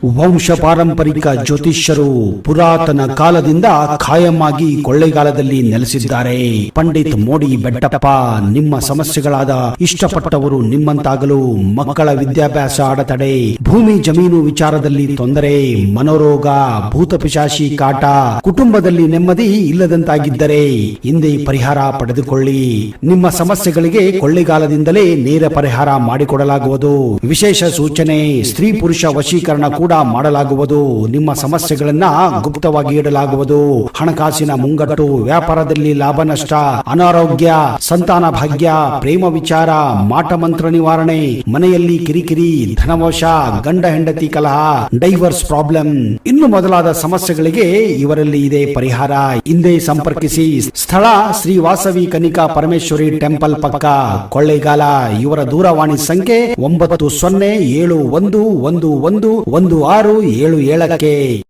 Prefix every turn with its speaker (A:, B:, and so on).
A: ವಂಶ ಪಾರಂಪರಿಕ ಜ್ಯೋತಿಷ್ಯರು ಪುರಾತನ ಕಾಲದಿಂದ ಖಾಯಮಾಗಿ ಕೊಳ್ಳೆಗಾಲದಲ್ಲಿ ನೆಲೆಸಿದ್ದಾರೆ. ಪಂಡಿತ್ ಮೋಡಿ ಬೆಟ್ಟಪ್ಪ ನಿಮ್ಮ ಸಮಸ್ಯೆಗಳಾದ ಇಷ್ಟಪಟ್ಟವರು ನಿಮ್ಮಂತಾಗಲು, ಮಕ್ಕಳ ವಿದ್ಯಾಭ್ಯಾಸ ಅಡೆತಡೆ, ಭೂಮಿ ಜಮೀನು ವಿಚಾರದಲ್ಲಿ ತೊಂದರೆ, ಮನೋರೋಗ, ಭೂತಪಿಶಾಚಿ ಕಾಟ, ಕುಟುಂಬದಲ್ಲಿ ನೆಮ್ಮದಿ ಇಲ್ಲದಂತಾಗಿದ್ದರೆ ಹಿಂದೆ ಪರಿಹಾರ ಪಡೆದುಕೊಳ್ಳಿ. ನಿಮ್ಮ ಸಮಸ್ಯೆಗಳಿಗೆ ಕೊಳ್ಳೆಗಾಲದಿಂದಲೇ ನೇರ ಪರಿಹಾರ ಮಾಡಿಕೊಡಲಾಗುವುದು. ವಿಶೇಷ ಸೂಚನೆ, ಸ್ತ್ರೀ ಪುರುಷ ವಶೀಕರಣ ಕೂಡ ಮಾಡಲಾಗುವುದು. ನಿಮ್ಮ ಸಮಸ್ಯೆಗಳನ್ನ ಗುಪ್ತವಾಗಿ ಇಡಲಾಗುವುದು. ಹಣಕಾಸಿನ ಮುಂಗಟ್ಟು, ವ್ಯಾಪಾರದಲ್ಲಿ ಲಾಭ ನಷ್ಟ, ಅನಾರೋಗ್ಯ, ಸಂತಾನ ಭಾಗ್ಯ, ಪ್ರೇಮ ವಿಚಾರ, ಮಾಟ ಮಂತ್ರ ನಿವಾರಣೆ, ಮನೆಯಲ್ಲಿ ಕಿರಿಕಿರಿ, ಧನವಶ, ಗಂಡ ಹೆಂಡತಿ ಕಲಹ, ಡೈವರ್ಸ್ ಪ್ರಾಬ್ಲಮ್, ಇನ್ನು ಮೊದಲಾದ ಸಮಸ್ಯೆಗಳಿಗೆ ಇವರಲ್ಲಿ ಇದೆ ಪರಿಹಾರ. ಹಿಂದೆ ಸಂಪರ್ಕಿಸಿ. ಸ್ಥಳ ಶ್ರೀ ವಾಸವಿ ಕನಿಕಾ ಪರಮೇಶ್ವರಿ ಟೆಂಪಲ್ ಪಕ್ಕ, ಕೊಳ್ಳೇಗಾಲ. ಇವರ ದೂರವಾಣಿ ಸಂಖ್ಯೆ 907111111677.